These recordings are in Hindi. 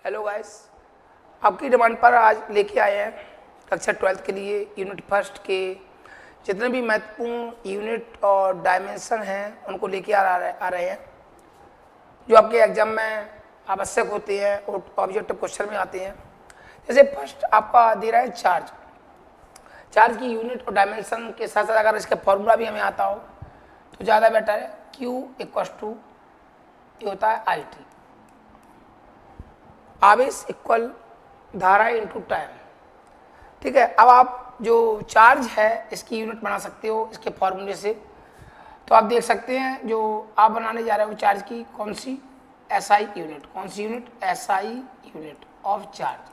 हेलो गाइस, आपकी डिमांड पर आज लेके आए हैं कक्षा 12th के लिए यूनिट फर्स्ट के जितने भी महत्वपूर्ण यूनिट और डायमेंशन हैं उनको लेके आ रहे हैं जो आपके एग्जाम में आवश्यक होते हैं और ऑब्जेक्टिव क्वेश्चन में आते हैं। जैसे फर्स्ट आपका दे रहा है चार्ज की यूनिट और डायमेंशन के साथ साथ अगर इसका फॉर्मूला भी हमें आता हो तो ज़्यादा बेटर है। Q = ये होता है IT, आवेश इक्वल धारा इनटू टाइम। ठीक है, अब आप जो चार्ज है इसकी यूनिट बना सकते हो इसके फॉर्मूले से। तो आप देख सकते हैं जो आप बनाने जा रहे हो चार्ज की कौन सी SI यूनिट, कौन सी unit SI unit of charge.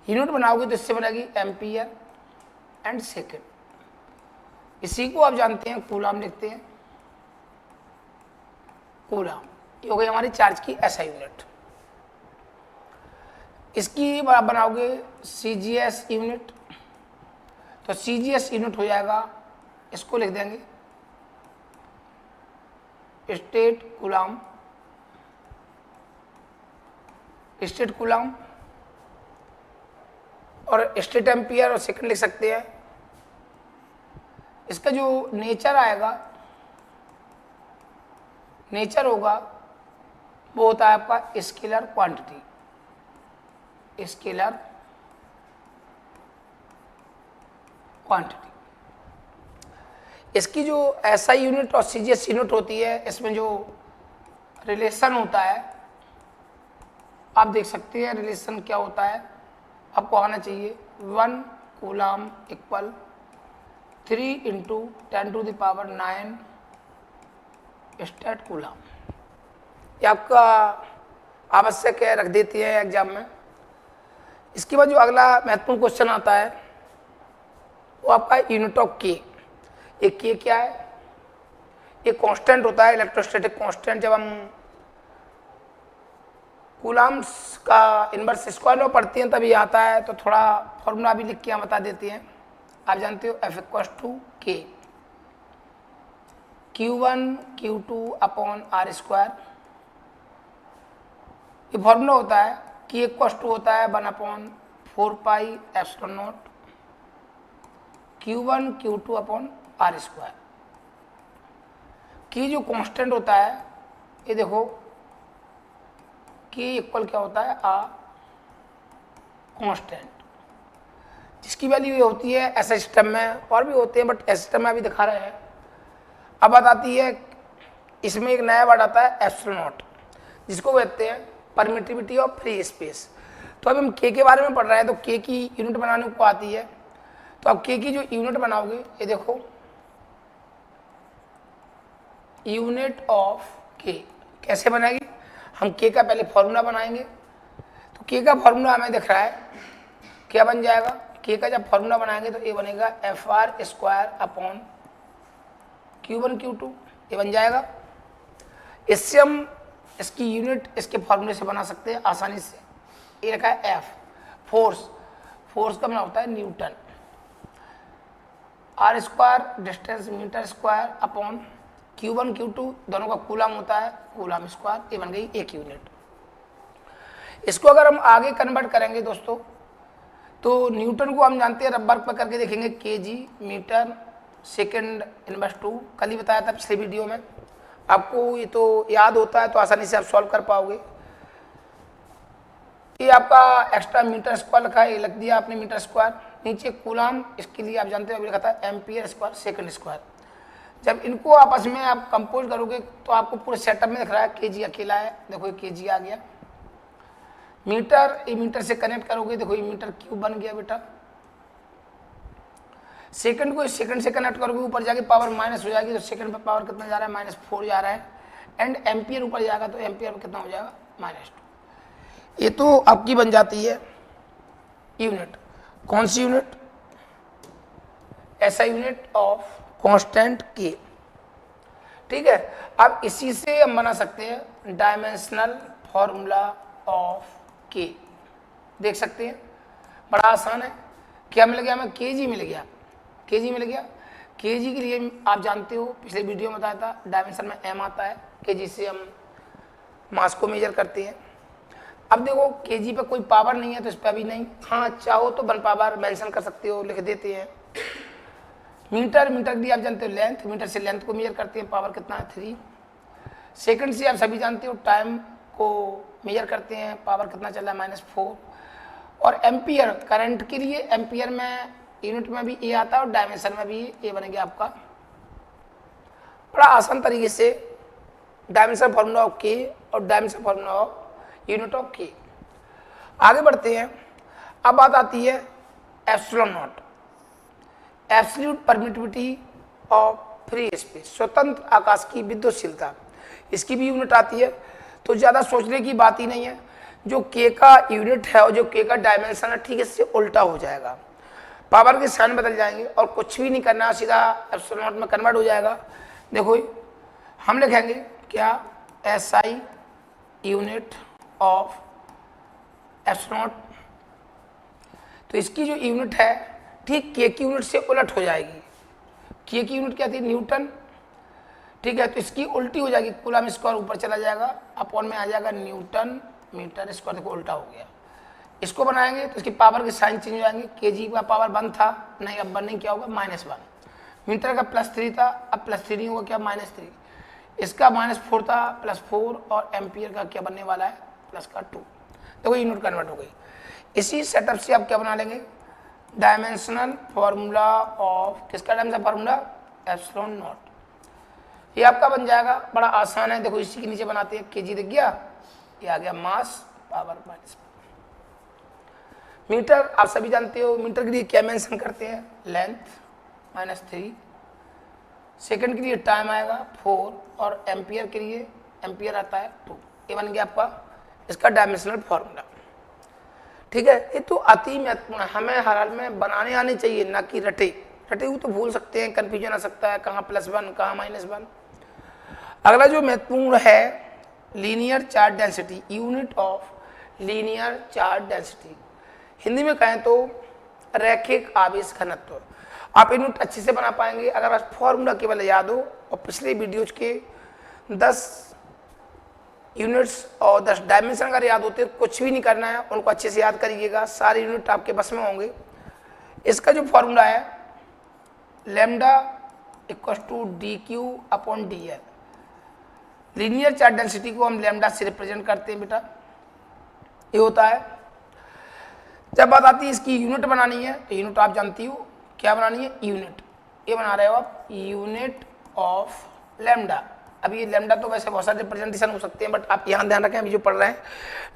Unit बनाओगे तो इससे बनेगी एम्पियर एंड सेकेंड। इसी को आप जानते हैं कूलाम लिखते हैं, कूलाम। ये हो गई हमारी चार्ज की SI यूनिट। इसकी आप बनाओगे CGS यूनिट, तो CGS यूनिट हो जाएगा, इसको लिख देंगे स्टेट कूलाम, स्टेट कूलाम और स्टेट एम्पियर और सेकंड लिख सकते हैं। इसका जो नेचर आएगा, नेचर होगा वो होता है आपका स्केलर क्वांटिटी, स्केलर क्वांटिटी। इसकी जो SI यूनिट और CGS यूनिट होती है इसमें जो रिलेशन होता है आप देख सकते हैं। रिलेशन क्या होता है आपको आना चाहिए, 1 कूलाम इक्वल 3 × 10⁹ स्टेट कूलाम। ये आपका आवश्यक है, रख देती है एग्जाम में। इसके बाद जो अगला महत्वपूर्ण क्वेश्चन आता है वो आपका यूनिट ऑफ के। ये के क्या है? ये कांस्टेंट होता है, इलेक्ट्रोस्टैटिक कांस्टेंट। जब हम कूलाम्स का इनवर्स स्क्वायर लॉ पढ़ते हैं तभी आता है, तो थोड़ा फॉर्मूला भी लिख के हम बता देते हैं। आप जानते हो F = K Q1 Q2/R²। ये फॉर्मूला होता है कि K होता है 1/4πε0 Q1 Q2/R²। की जो कांस्टेंट होता है ये देखो, K इक्वल क्या होता है कांस्टेंट, जिसकी वैल्यू ये होती है ऐसे सिस्टम में, और भी होते हैं बट ऐसे सिस्टम में अभी दिखा रहे हैं। अब बात आती है इसमें एक नया वर्ड आता है ε0, जिसको कहते हैं परमिटिविटी ऑफ फ्री स्पेस। तो अब हम के बारे में पढ़ रहे हैं तो के की यूनिट बनाने को आती है। तो अब के की जो यूनिट बनाओगे ये देखो, यूनिट ऑफ के कैसे बनेगी। हम के का पहले फॉर्मूला बनाएंगे। तो के का फॉर्मूला हमें दिख रहा है, क्या बन जाएगा। के का जब फॉर्मूला बनाएंगे तो ये बनेगा FR² Q1 Q2, ये बन जाएगा। इससे हम इसकी यूनिट इसके फॉर्मूले से बना सकते हैं आसानी से। ये रखा है F, फोर्स का मतलब होता है newton, R² distance metre square upon Q1 Q2 दोनों का कूलाम होता है, कूलाम स्क्वायर। ये बन गई एक यूनिट। इसको अगर हम आगे कन्वर्ट करेंगे दोस्तों तो न्यूटन को हम जानते हैं, रबर पर करके देखेंगे kg मीटर सेकेंड इनवर्स 2। कल ही बताया था पिछले वीडियो में, आपको ये तो याद होता है तो आसानी से आप सॉल्व कर पाओगे। ये आपका एक्स्ट्रा मीटर स्क्वायर लिखा है, ये लिख दिया आपने मीटर स्क्वायर। नीचे कूलाम, इसके लिए आप जानते हो अभी लिखा था एम्पियर स्क्वायर सेकंड स्क्वायर। जब इनको आपस में आप कंपोज करोगे तो आपको पूरे सेटअप में दिख रहा है kg अकेला है, देखो ये kg आ गया। मीटर, ये मीटर से कनेक्ट करोगे, देखो ये मीटर क्यूब बन गया बेटा। सेकंड को सेकंड से कनेक्ट करोगे, ऊपर जाके पावर माइनस हो जाएगी, तो सेकंड पर पावर कितना जा रहा है -4 जा रहा है। एंड एम्पियर ऊपर जाएगा तो एम्पियर में कितना हो जाएगा -2। ये तो आपकी बन जाती है यूनिट। कौन सी unit? SI unit of constant के। ठीक है, अब इसी से हम बना सकते हैं डायमेंशनल फॉर्मूला ऑफ के। देख सकते हैं बड़ा आसान है। क्या मिल गया हमें? kg मिल गया, kg मिल गया। kg के लिए आप जानते हो पिछले वीडियो में बताया था डायमेंशन में m आता है, kg से हम मास को मेजर करते हैं। अब देखो केजी पे कोई पावर नहीं है तो इस पर अभी नहीं, हाँ चाहो तो 1 पावर मेंशन कर सकते हो, लिख देते हैं। मीटर, मीटर भी आप जानते हो लेंथ, मीटर से लेंथ को मेजर करते हैं, पावर कितना है 3। सेकंड से आप सभी जानते हो टाइम को मेजर करते हैं, पावर कितना चल रहा है -4। और एम्पियर करंट के लिए एम्पियर में यूनिट में भी ए आता है और डायमेंशन में भी ए बनेगा आपका। बड़ा आसान तरीके से डायमेंशन फार्मूला ऑफ के और dimension formula of unit of के। आगे बढ़ते हैं। अब बात आती है epsilon not, absolute permittivity of free space, स्वतंत्र आकाश की विद्युतशीलता, इसकी भी यूनिट आती है। तो ज़्यादा सोचने की बात ही नहीं है, जो के का यूनिट है और जो के का डायमेंशन है ठीक इससे उल्टा हो जाएगा, पावर के साइन बदल जाएंगे और कुछ भी नहीं करना, सीधा एप्सिलॉन नॉट में कन्वर्ट हो जाएगा। देखो हम लिखेंगे क्या, SI unit of epsilon not, तो इसकी जो यूनिट है ठीक के की यूनिट से उलट हो जाएगी। के की यूनिट क्या थी, न्यूटन, ठीक है, तो इसकी उल्टी हो जाएगी, कूलम स्क्वायर ऊपर चला जाएगा, अपॉन में आ जाएगा न्यूटन मीटर स्क्वायर, देखो उल्टा हो गया। इसको बनाएंगे तो इसकी पावर के साइन चेंज हो जाएंगे, केजी का पावर 1 था, नहीं अब 1 नहीं, क्या होगा -1। मीटर का +3 था, अब +3 नहीं होगा, क्या -3। इसका -4 था, +4, और एम्पियर का क्या बनने वाला है, +2। देखो यूनिट कन्वर्ट हो गई। इसी सेटअप से आप क्या बना लेंगे, डायमेंशनल फॉर्मूला ऑफ, किसका डायमेंशनल फार्मूला, एप्सिलॉन नॉट। ये आपका बन जाएगा, बड़ा आसान है। देखो इसी के नीचे बनाते हैं, केजी दिख गया, ये आ गया मास पावर -। मीटर आप सभी जानते हो, मीटर के लिए क्या मेंशन करते हैं, लेंथ -3, सेकंड के लिए टाइम आएगा 4, और एम्पियर के लिए एम्पियर आता है 2। ये बन गया आपका इसका डायमेंशनल फार्मूला, ठीक है। ये तो अति महत्वपूर्ण है, हमें हर हाल में बनाने आने चाहिए, ना कि रटे हुए तो भूल सकते हैं, कंफ्यूजन आ सकता है, कहाँ +1 कहाँ -1। अगला जो महत्वपूर्ण है, linear charge density, unit of linear charge density, Hindi में कहें तो रैखिक आवेश घनत्व। आप यूनिट अच्छे से बना पाएंगे अगर आप फॉर्मूला केवल याद हो, और पिछले वीडियोज के 10 यूनिट्स और 10 डायमेंशन अगर याद होते, कुछ भी नहीं करना है, उनको अच्छे से याद करिएगा, सारे यूनिट आपके बस में होंगे। इसका जो फॉर्मूला है, lambda = dq/dl, linear charge density को हम लैम्डा से रिप्रेजेंट करते हैं बेटा, ये होता है। जब बात आती है इसकी यूनिट बनानी है, तो यूनिट आप जानती हो क्या बनानी है, यूनिट, ये बना रहे हो आप, यूनिट ऑफ लैम्डा। अभी ये लैम्डा तो वैसे बहुत सारे रिप्रेजेंटेशन हो सकते हैं, बट आप यहाँ ध्यान रखें, अभी जो पढ़ रहे हैं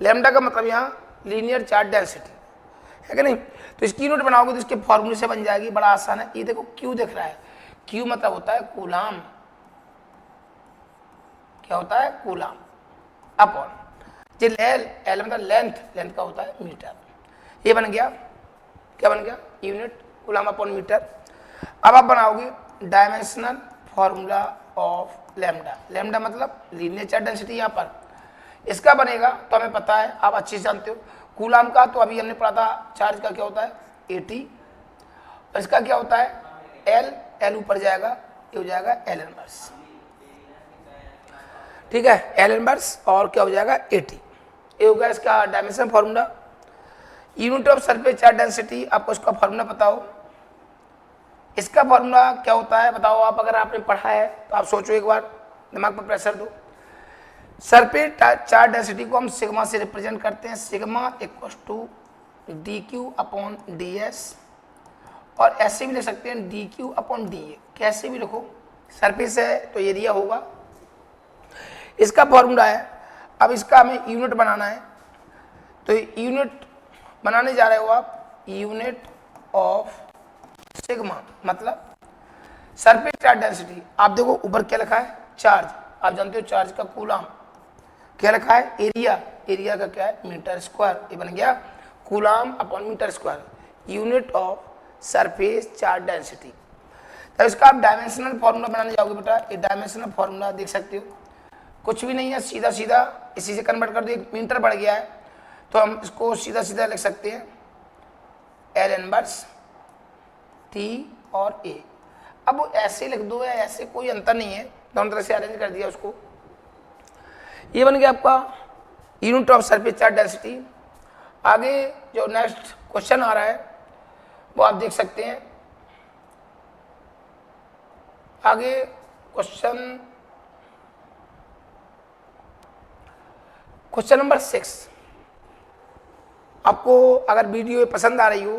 लैम्डा का मतलब यहाँ लीनियर चार्ज डेंसिटी है कि नहीं। तो इसकी यूनिट बनाओगे तो इसके फॉर्मूले से बन जाएगी, बड़ा आसान है। ये देखो क्यू दिख रहा है, क्यू मतलब होता है कूलाम, क्या होता है, कूलाम, अपॉन जो एल मतलब लेंथ का होता है मीटर। ये बन गया, क्या बन गया, यूनिट कूलाम अपॉन मीटर। अब आप बनाओगे dimensional formula of lambda, lambda मतलब लीनियर चार्ज डेंसिटी, यहाँ पर इसका बनेगा तो हमें पता है, आप अच्छे से जानते हो। कूलाम का तो अभी हमने पढ़ा था, चार्ज का क्या होता है 80, और इसका क्या होता है एल ऊपर जाएगा, ये हो जाएगा एल इनवर्स, ठीक है, एल इनवर्स, और क्या हो जाएगा 80। ये होगा इसका dimension formula. Unit of surface charge density, आपको इसका फार्मूला पता हो, इसका फार्मूला क्या होता है बताओ आप, अगर आपने पढ़ा है तो आप सोचो एक बार, दिमाग पर प्रेशर दो। सरफेस चार्ज डेंसिटी को हम सिग्मा से रिप्रेजेंट करते हैं, सिग्मा = dq/ds, और ऐसे भी लिख सकते हैं dq/dA, कैसे भी लिखो, सरफेस है तो एरिया होगा, इसका फॉर्मूला है। अब इसका हमें यूनिट बनाना है, तो यूनिट बनाने जा रहे हो आप, यूनिट ऑफ सिग्मा मतलब सरफेस चार्ज डेंसिटी। आप देखो ऊपर क्या लिखा है, चार्ज, आप जानते हो चार्ज का कूलाम, क्या लिखा है एरिया, एरिया का क्या है मीटर स्क्वायर, ये बन गया coulomb upon metre square, unit of surface charge density. तो इसका आप डायमेंशनल फार्मूला बनाने जाओगे बेटा, ये डायमेंशनल फार्मूला देख सकते हो, कुछ भी नहीं है, सीधा सीधा इसी से कन्वर्ट कर दो, एक मीटर बढ़ गया है तो हम इसको सीधा सीधा लिख सकते हैं एल इनवर्स T और A। अब वो ऐसे लिख दो या ऐसे, कोई अंतर नहीं है, दोनों तरह से अरेंज कर दिया उसको। ये बन गया आपका unit of surface charge density. आगे जो नेक्स्ट क्वेश्चन आ रहा है वो आप देख सकते हैं। आगे क्वेश्चन नंबर 6। आपको अगर वीडियो पसंद आ रही हो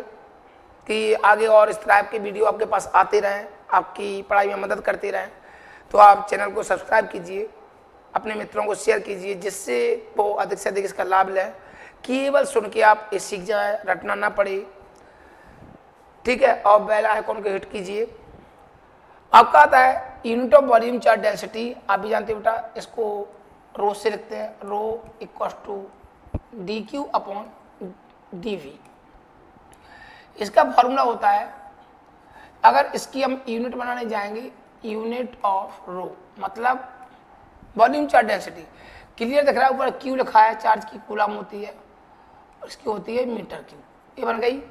कि आगे और इस तरह के वीडियो आपके पास आते रहें, आपकी पढ़ाई में मदद करते रहें, तो आप चैनल को सब्सक्राइब कीजिए, अपने मित्रों को शेयर कीजिए, जिससे वो अधिक से अधिक इसका लाभ लें। केवल सुन के आप ये सीख जाए, रटना ना पड़े, ठीक है। और बेल आइकॉन को हिट कीजिए। आपका आता है unit of volume charge density. आप भी जानते हैं बेटा, इसको रो से लिखते हैं, rho equal to D Q upon D V. इसका फॉर्मूला होता है, अगर इसकी हम यूनिट बनाने जाएंगे, यूनिट ऑफ रो मतलब वॉल्यूम चार्ज डेंसिटी। क्लियर दिख रहा है, ऊपर क्यू लिखा है, चार्ज की कूलम होती है, और इसकी होती है मीटर क्यू। ये बन गई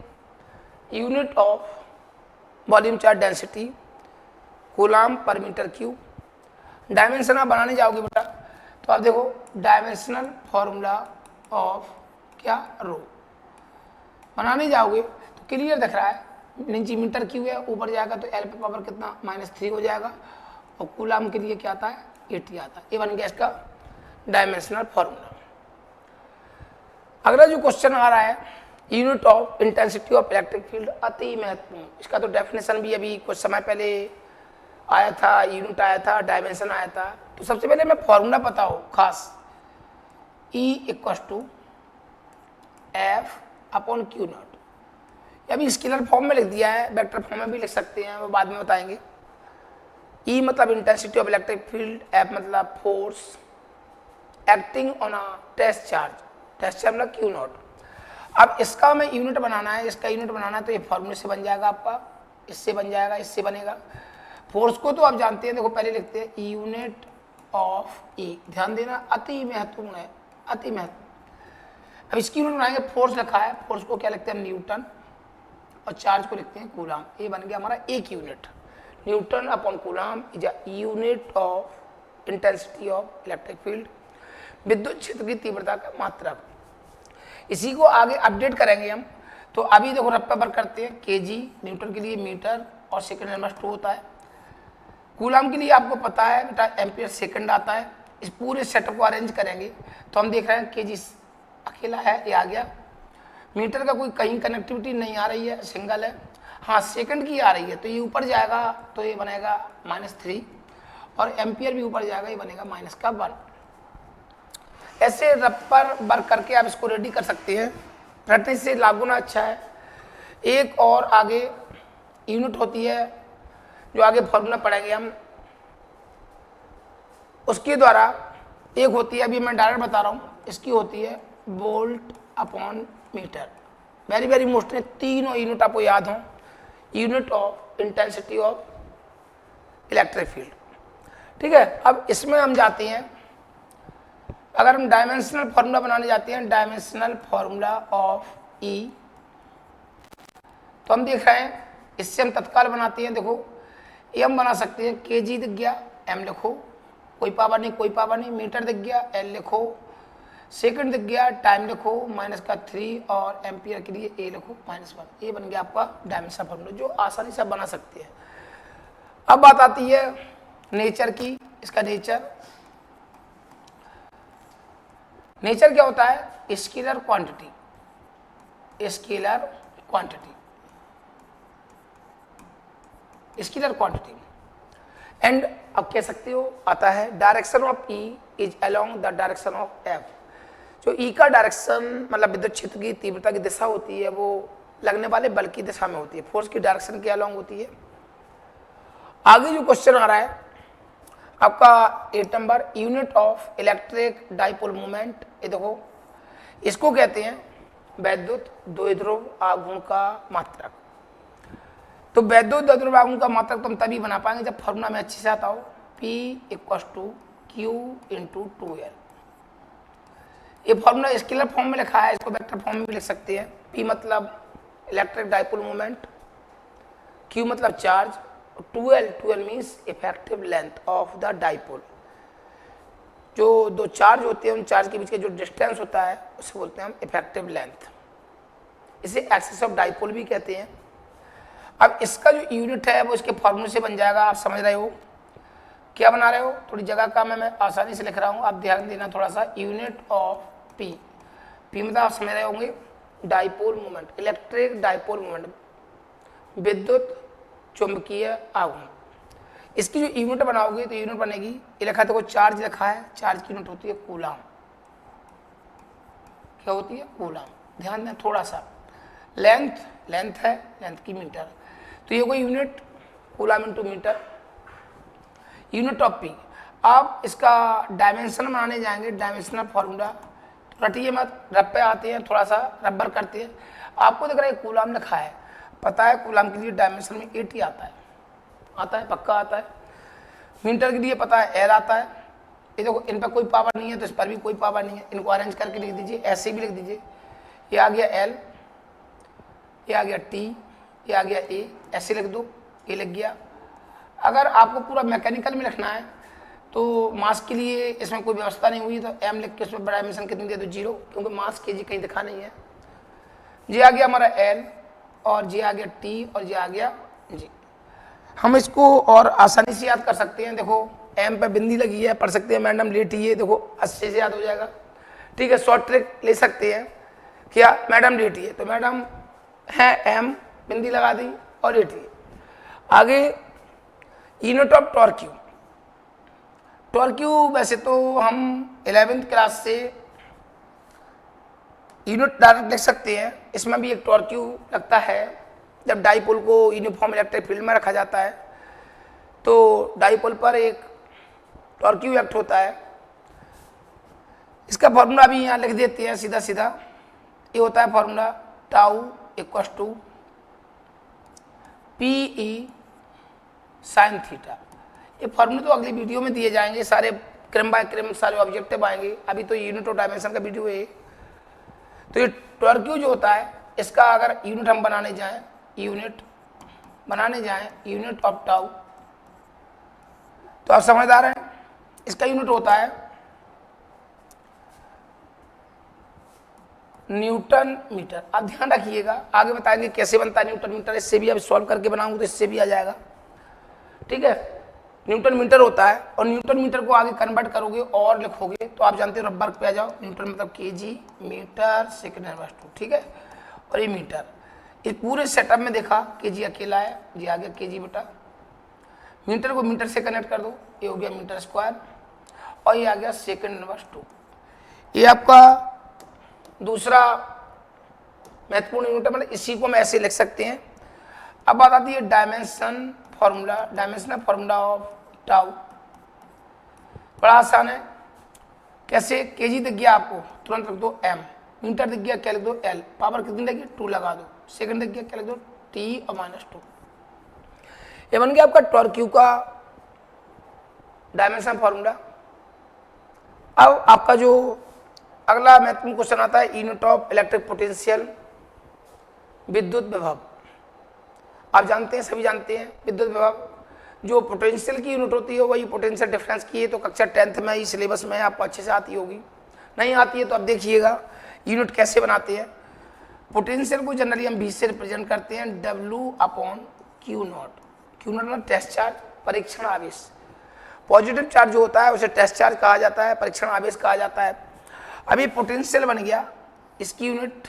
unit of volume charge density, coulomb per metre cube. Dimension आप बनाने जाओगे बेटा, तो आप देखो डायमेंशनल फॉर्मूला ऑफ क्या रो बनाने जाओगे तो क्लियर दिख रहा है, नीचे मीटर क्यू है, ऊपर जाएगा तो एल पे पावर कितना -3 हो जाएगा, और कूलम के लिए क्या आता है 80 आता है। ये बन गया इसका डायमेंशनल फॉर्मूला। अगला जो क्वेश्चन आ रहा है, unit of intensity of electric field, अति महत्वपूर्ण। इसका तो डेफिनेशन भी अभी कुछ समय पहले आया था, यूनिट आया था, डायमेंशन आया था। तो सबसे पहले मैं फॉर्मूला पता हो खास, E equal to F upon q naught. अभी स्केलर फॉर्म में लिख दिया है, वेक्टर फॉर्म में भी लिख सकते हैं, वो बाद में बताएंगे। E मतलब intensity of electric field, F मतलब force acting on a test charge, test charge मतलब क्यू नॉट। अब इसका हमें यूनिट बनाना है, इसका यूनिट बनाना है, तो ये फॉर्मूले से बन जाएगा आपका, इससे बन जाएगा, इससे बनेगा। फोर्स को तो आप जानते हैं, देखो पहले लिखते हैं यूनिट ऑफ ई, ध्यान देना अति महत्वपूर्ण है, अति महत्वपूर्ण। अब इसकी यूनिट बनाएंगे, फोर्स लिखा है, फोर्स को क्या लिखते हैं न्यूटन, और चार्ज को लिखते हैं कूलम। ये बन गया हमारा एक unit, Newton upon coulomb is a unit of intensity of electric field, विद्युत क्षेत्र की तीव्रता का मात्रक। इसी को आगे अपडेट करेंगे हम। तो अभी देखो रफ्ता पर करते हैं, केजी न्यूटन के लिए मीटर और सेकंड नंबर 2 होता है। कूलम के लिए आपको पता है बेटा एम्पियर सेकंड आता है। इस पूरे सेटअप को अरेंज करेंगे तो हम देख रहे हैं केजी अकेला है, ये आ गया। मीटर का कोई कहीं कनेक्टिविटी नहीं आ रही है, सिंगल है। हाँ सेकंड की आ रही है, तो ये ऊपर जाएगा तो ये बनेगा -3, और एम्पियर भी ऊपर जाएगा, ये बनेगा -1। ऐसे रफ्पर वर्क करके आप इसको रेडी कर सकते हैं, रटने से लागू ना अच्छा है। एक और आगे यूनिट होती है जो आगे फॉर्मूला पढ़ेंगे हम, उसके द्वारा एक होती है, अभी मैं डायरेक्ट बता रहा हूँ, इसकी होती है volt upon metre. Very very most है, तीनों यूनिट आपको याद हो, unit of intensity of electric field, ठीक है। अब इसमें हम जाते हैं, अगर हम डायमेंशनल फॉर्मूला बनाने जाते हैं, डायमेंशनल फॉर्मूला ऑफ ई, तो हम देख रहे हैं इससे हम तत्काल बनाते हैं। देखो ये हम बना सकते हैं, केजी दिख गया, एम लिखो, कोई पावर नहीं, कोई पावर नहीं। मीटर दिख गया, एल लिखो, सेकंड दिख गया, टाइम लिखो -3, और एम्पियर के लिए ए लिखो -1। ये बन गया आपका डायमेंशनल फॉर्मूला, जो आसानी से बना सकते हैं। अब बात आती है नेचर की। इसका नेचर क्या होता है, scalar quantity, scalar quantity, scalar quantity. And अब कह सकते हो आता है direction of E is along the direction of F. जो ई का डायरेक्शन मतलब विद्युत क्षेत्र की तीव्रता की दिशा होती है, वो लगने वाले बल की दिशा में होती है, फोर्स की डायरेक्शन के अलोंग होती है। आगे जो क्वेश्चन आ रहा है आपका 8 number, unit of electric dipole moment. ये देखो इसको कहते हैं वैद्युत द्विध्रुव आघूर्ण का मात्रक। तो वैद्युत द्विध्रुव आघूर्ण का मात्रक तो हम तभी बना पाएंगे जब फॉर्मूला में अच्छे से आता हो, P equal to Q into 2L। ये फॉर्मूला स्केलर फॉर्म में लिखा है, इसको वेक्टर फॉर्म में भी लिख सकते हैं। P मतलब इलेक्ट्रिक डाइपोल मोमेंट, Q मतलब charge, 2L means effective length of the dipole. जो दो चार्ज होते हैं उन चार्ज के बीच का जो डिस्टेंस होता है उसे बोलते हैं हम इफेक्टिव लेंथ। इसे एक्सिस ऑफ डाइपोल भी कहते हैं। अब इसका जो यूनिट है वो इसके फॉर्मूले से बन जाएगा। आप समझ रहे हो क्या बना रहे हो? थोड़ी जगह का मैं आसानी से लिख रहा हूँ, आप ध्यान देना थोड़ा सा। यूनिट ऑफ पी, पी मतलब आप समझ रहे होंगे dipole moment, electric dipole moment, विद्युत चुंबकीय आघूर्ण। इसकी जो यूनिट बनाओगे तो यूनिट बनेगी, ये लिखा है देखो चार्ज लिखा है, चार्ज की यूनिट होती है कूलाम। क्या होती है? कूलाम। ध्यान दें थोड़ा सा। लेंथ, लेंथ है, लेंथ की मीटर, तो ये कोई unit coulomb into metre. Unit of P. अब इसका डायमेंशन बनाने जाएंगे, डायमेंशनल फॉर्मूला रटिए मत, रब पे आते हैं, थोड़ा सा रबर करते हैं। आपको दिख रहा है कूलाम लिखा है, पता है कूलाम के लिए डायमेंशन में 80 आता है, आता है पक्का आता है। मीटर के लिए पता है एल आता है। ये देखो इन पर कोई पावर नहीं है तो इस पर भी कोई पावर नहीं है, इनको अरेंज करके लिख दीजिए, ऐसे भी लिख दीजिए। ये आ गया एल, ये आ गया टी, ये आ गया ए, ऐसे लिख दो, ये लिख गया। अगर आपको पूरा मैकेनिकल में लिखना है तो मास के लिए इसमें कोई व्यवस्था नहीं हुई, तो एम लिख के उसमें डायमेंशन कितनी दे दो 0, क्योंकि मास के जी कहीं दिखा नहीं है। जी आ गया हमारा एल, और जी आ गया टी, और जी आ गया जी। हम इसको और आसानी से याद कर सकते हैं। देखो एम पे बिंदी लगी है, पढ़ सकते हैं मैडम लेट ही है, देखो अच्छे से याद हो जाएगा। ठीक है, शॉर्ट ट्रिक ले सकते हैं। क्या मैडम लेट ही है, तो मैडम है एम, बिंदी लगा दी और लेट ही। आगे यूनिट ऑफ टॉर्क्यू। टॉर्क्यू वैसे तो हम 11वीं क्लास से यूनिट डायरेक्ट लिख सकते हैं, इसमें भी एक टॉर्क्यू लगता है। जब डाइपोल को यूनिफॉर्म इलेक्ट्रिक फील्ड में रखा जाता है तो डाइपोल पर एक टॉर्क्यू एक्ट होता है। इसका फॉर्मूला भी यहाँ लिख देते हैं सीधा सीधा। ये होता है formula tau equals to P E sine theta. ये फॉर्मूले तो अगली वीडियो में दिए जाएंगे, सारे क्रम बाय क्रम सारे ऑब्जेक्टिव आएंगे। अभी तो यूनिट और डायमेंशन का वीडियो है। तो ये टॉर्क्यू जो होता है इसका अगर यूनिट हम बनाने जाएं, यूनिट ऑफ टाउ, तो आप समझदार हैं। इसका यूनिट होता है न्यूटन मीटर। आप ध्यान रखिएगा, आगे बताएंगे कैसे बनता है न्यूटन मीटर, इससे भी अब सॉल्व करके बनाऊंगा तो इससे भी आ जाएगा। ठीक है, न्यूटन मीटर होता है, और न्यूटन मीटर को आगे कन्वर्ट करोगे और लिखोगे तो आप जानते हो रबर पे आ जाओ। न्यूटन मतलब केजी मीटर सेकंड इनवर्स 2। ठीक है, और ये मीटर, इस पूरे सेटअप में देखा केजी अकेला है, ये आ गया केजी बेटा। मीटर को मीटर से कनेक्ट कर दो, ये हो गया मीटर स्क्वायर, और ये आ गया सेकंड इनवर्स 2। ये आपका दूसरा महत्वपूर्ण यूनिट, मतलब इसी को हम ऐसे लिख सकते हैं। अब बात आती है dimension formula, dimensional formula of tau. बड़ा आसान है, कैसे? केजी दिख गया आपको, तुरंत रख दो एम। मीटर दिख गया, क्या लिख दो एल। पावर कितनी लगी? 2 लगा दो। सेकंड दिख गया, क्या लिख दो टी और -2। ये बन गया आपका टॉर्क्यू का डायमेंशन फॉर्मूला। अब आपका जो अगला महत्वपूर्ण क्वेश्चन आता है यूनिट ऑफ इलेक्ट्रिक पोटेंशियल, विद्युत विभव। आप जानते हैं, सभी जानते हैं विद्युत विभव जो पोटेंशियल की यूनिट होती है वही पोटेंशियल डिफरेंस की है। तो कक्षा 10th में ही सिलेबस में आपको अच्छे से आती होगी, नहीं आती है तो आप देखिएगा यूनिट कैसे बनाते हैं। पोटेंशियल को जनरली हम V से रिप्रेजेंट करते हैं W/Q0। Q0 मतलब टेस्ट चार्ज, परीक्षण आवेश। पॉजिटिव चार्ज जो होता है उसे टेस्ट चार्ज कहा जाता है, परीक्षण आवेश कहा जाता है। अभी पोटेंशियल बन गया, इसकी यूनिट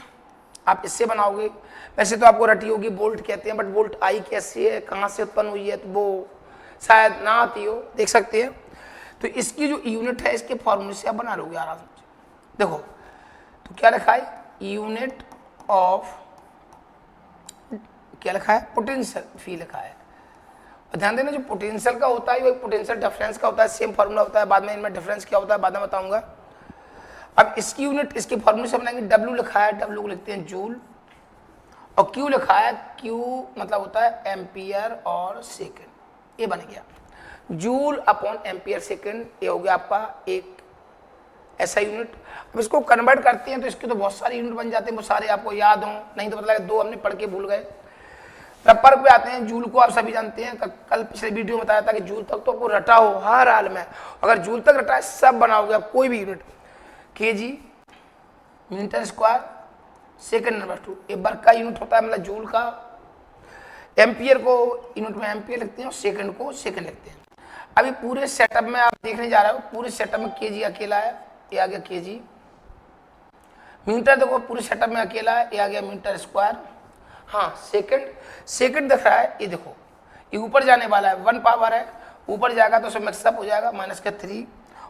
आप इससे बनाओगे। वैसे तो आपको रटी होगी वोल्ट कहते हैं, बट वोल्ट आई कैसी है, कहाँ से उत्पन्न हुई है, तो वो शायद ना आती हो, देख सकते हैं। तो इसकी जो यूनिट है इसके फॉर्मूले से आप बना लोगे आराम से। देखो तो क्या लिखा है, यूनिट ऑफ, क्या लिखा है, पोटेंशियल फी लिखा है। और ध्यान देना जो पोटेंशियल का होता है वो पोटेंशियल डिफरेंस का होता है, सेम फॉर्मूला होता है। बाद में इनमें डिफरेंस क्या होता है बाद में बताऊंगा। अब इसकी यूनिट इसके फॉर्मूले से बनाएंगे। W लिखा है, W को लिखते हैं जूल, और Q लिखा है, Q मतलब होता है एम्पियर और सेकंड। ये बन गया जूल अपॉन एम्पियर सेकंड। ये हो गया आपका एक ऐसा यूनिट। अब इसको कन्वर्ट करते हैं तो इसके तो बहुत सारे यूनिट बन जाते हैं, वो सारे आपको याद हों, नहीं तो मतलब 2 हमने पढ़ के भूल गए। रबर पे आते हैं, जूल को आप सभी जानते हैं, कल पिछले वीडियो में बताया था कि जूल तक तो आपको रटा हो हर हाल में, अगर जूल तक रटा है सब बनाओगे आप कोई भी unit, kg metre square second number 2, ये वर्क का यूनिट होता है, मतलब जूल का। एम्पियर को यूनिट में एम्पियर लिखते हैं और सेकंड को सेकंड लिखते हैं। अभी पूरे सेटअप में आप देखने जा रहे हो, पूरे सेटअप में केजी अकेला है, ये आ गया केजी। मीटर देखो पूरे सेटअप में अकेला है, ये आ गया मीटर स्क्वायर। हाँ सेकंड दिख रहा है, ये देखो ये ऊपर जाने वाला है, 1 पावर है, ऊपर जाएगा तो सब मिक्सअप हो जाएगा माइनस का 3,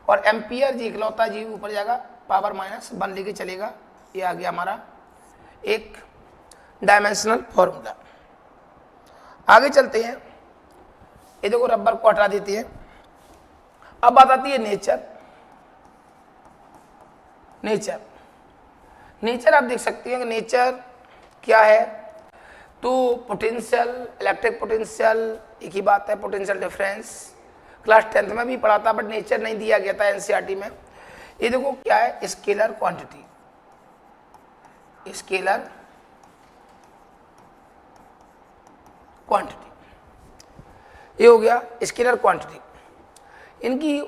और एम्पियर जी इकलौता जी ऊपर जाएगा पावर -1 लेके चलेगा। ये आ गया हमारा एक डायमेंशनल फॉर्मूला। आगे चलते हैं, ये देखो रबर को हटा देते हैं। अब बात आती है नेचर आप देख सकते हैं कि नेचर क्या है, तो पोटेंशियल, इलेक्ट्रिक पोटेंशियल एक ही बात है, पोटेंशियल डिफरेंस क्लास 10th में भी पढ़ा था, बट नेचर नहीं दिया गया था एनसीईआरटी में। ये देखो क्या है, स्केलर क्वांटिटी, ये हो गया स्केलर क्वांटिटी। इनकी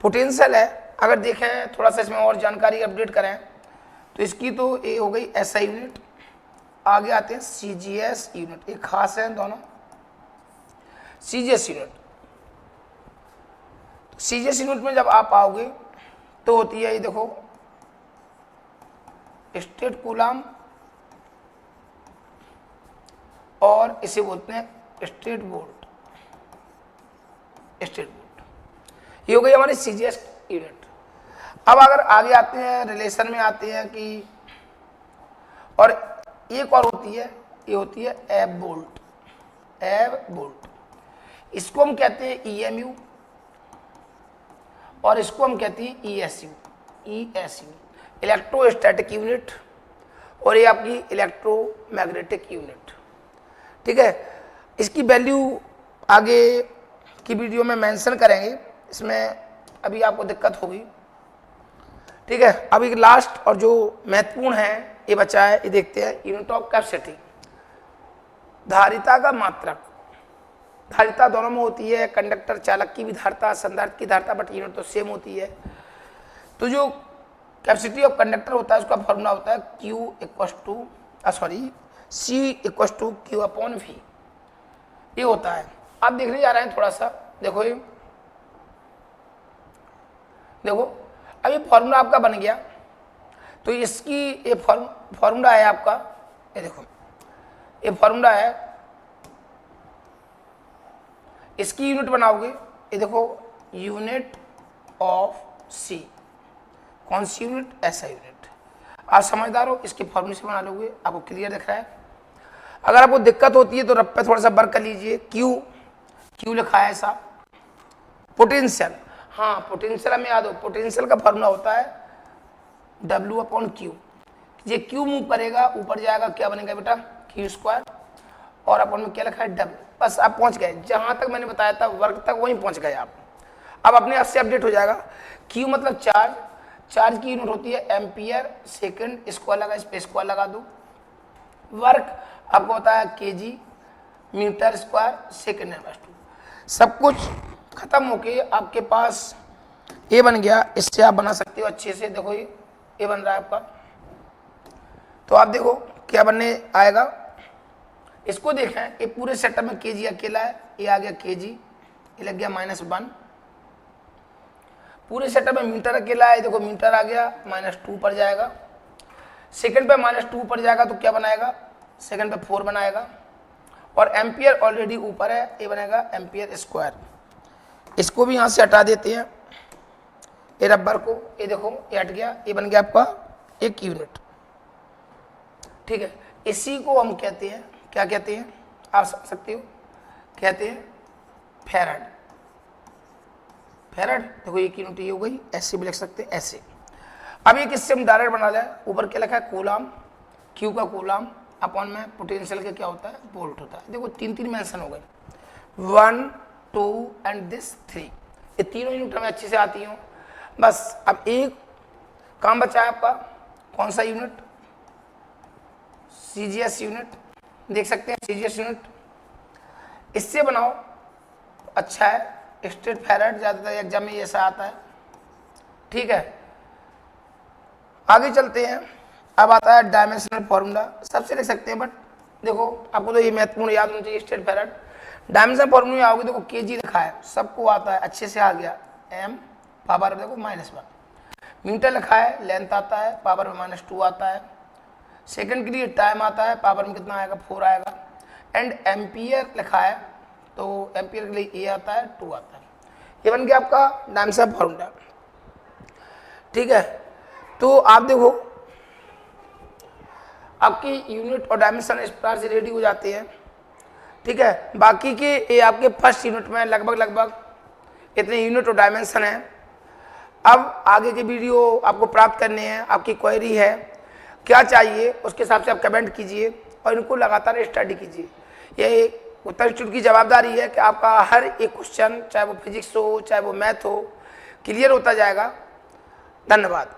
पोटेंशियल है, अगर देखें थोड़ा सा इसमें और जानकारी अपडेट करें तो इसकी तो ये हो गई एसआई यूनिट, आगे आते हैं सीजीएस यूनिट, ये खास है दोनों। सीजीएस यूनिट में जब आप आओगे तो होती है, ये देखो स्टेट कूलम, और इसे बोलते हैं स्टेट वोल्ट। ये हो गई हमारी सीजीएस यूनिट। अब अगर आगे आते हैं, रिलेशन में आते हैं कि, और एक और होती है, ये होती है एब वोल्ट। इसको हम कहते हैं ईएमयू, और इसको हम कहते हैं ईएसयू, इलेक्ट्रोस्टैटिक यूनिट, और ये आपकी इलेक्ट्रोमैग्नेटिक यूनिट। ठीक है, इसकी वैल्यू आगे की वीडियो में मेंशन करेंगे, इसमें अभी आपको दिक्कत होगी। ठीक है, अभी लास्ट और जो महत्वपूर्ण है ये बचा है, ये देखते हैं, यूनिट ऑफ कैपेसिटी, धारिता का मात्रक। धारिता दोनों में होती है, कंडक्टर चालक की भी धारिता, संधारित्र की धारिता, बट यूनिट तो सेम होती है। तो जो कैपेसिटी ऑफ कंडक्टर होता है उसका फॉर्मूला होता है C=Q/V, ये होता है। आप देखने जा रहे हैं थोड़ा सा, देखो ये देखो, अब ये फॉर्मूला आपका बन गया, तो इसकी ये फॉर्मूला है आपका, ये देखो ये फॉर्मूला है, इसकी यूनिट बनाओगे, ये देखो यूनिट ऑफ सी, कौन सी यूनिट, ऐसा यूनिट। आप समझदार हो, इसके फॉर्मूले से बना लोगे, आपको क्लियर दिख रहा है। अगर आपको दिक्कत होती है तो रब पे थोड़ा सा वर्क कर लीजिए। क्यू लिखा है ऐसा, पोटेंशियल, हाँ पोटेंशियल हमें याद हो, पोटेंशियल का फॉर्मूला होता है W/Q। ये Q मूव करेगा, ऊपर जाएगा, क्या बनेगा बेटा, Q², और अपन में क्या लिखा है W। बस आप पहुंच गए, जहां तक मैंने बताया था वर्क तक वहीं पहुंच गए आप। अब अपने आप से अपडेट हो जाएगा। Q मतलब चार्ज की यूनिट होती है एम्पियर सेकंड, इसको लगा, इस पे स्क्वायर लगा दो। वर्क आपको होता है kg metre square second number 2। सब कुछ खत्म होके आपके पास ये बन गया, इससे आप बना सकते हो अच्छे से। देखो ये बन रहा है आपका, तो आप देखो क्या बनने आएगा, इसको देखें, ये पूरे सेटअप में केजी अकेला है, ये आ गया केजी, ये लग गया -1। पूरे सेटअप में मीटर अकेला है, देखो मीटर आ गया, -2 पर जाएगा। सेकंड पे -2 पर जाएगा तो क्या बनाएगा, सेकंड पे 4 बनाएगा। और एम्पियर ऑलरेडी ऊपर है, ये बनेगा एम्पियर स्क्वायर। इसको भी यहाँ से हटा देते हैं, ये रबर को, ये देखो ये हट गया, ये बन गया आपका एक यूनिट। ठीक है, इसी को हम कहते हैं, क्या कहते हैं, आप समझ सकते हो, कहते हैं फैराड। देखो एक यूनिट ये हो गई, ऐसे भी लिख सकते हैं, ऐसे। अब ये किससे हम डायरेक्ट बना लें, ऊपर क्या लिखा है कूलम, क्यू का कूलम अपॉन में पोटेंशियल का क्या होता है, वोल्ट होता है। देखो 3 मेंशन हो गए, 1 2 एंड दिस 3, ये तीनों यूनिट हमें अच्छे से आती हूँ। बस अब एक काम बचा है आपका, कौन सा यूनिट, सीजीएस यूनिट। देख सकते हैं सीजीएस यूनिट, इससे बनाओ अच्छा है। स्ट्रेट फैरड ज़्यादातर एग्जाम में ऐसा आता है, ठीक है। आगे चलते हैं, अब आता है डायमेंशनल फॉर्मूला, सबसे लिख सकते हैं, बट देखो आपको तो ये महत्वपूर्ण याद होना चाहिए। स्ट्रेट फैरड डायमेंशनल फॉर्मूला आओगे, देखो केजी लिखा है, सबको आता है, अच्छे से आ गया। एम पावर देखो -1, मीटर लिखा है, लेंथ आता है, पावर में -2 आता है। सेकंड के लिए टाइम आता है, पावर में कितना आएगा, 4 आएगा। एंड एम्पियर लिखा है, तो एम्पियर के लिए ए आता है, 2 आता है। ये बन गया आपका डायमेंशनल फॉर्मूला, ठीक है। तो आप देखो आपकी यूनिट और डायमेंशन इस प्रकार से रेडी हो जाते हैं, ठीक है। बाकी के ये आपके फर्स्ट यूनिट में लगभग इतने यूनिट और डायमेंशन हैं। अब आगे के वीडियो आपको प्राप्त करने हैं, आपकी क्वेरी है क्या चाहिए, उसके हिसाब से आप कमेंट कीजिए और इनको लगातार स्टडी कीजिए। ये उत्तर इंस्टीट्यूट की जवाबदारी है कि आपका हर एक क्वेश्चन, चाहे वो फिजिक्स हो चाहे वो मैथ हो, क्लियर होता जाएगा। धन्यवाद।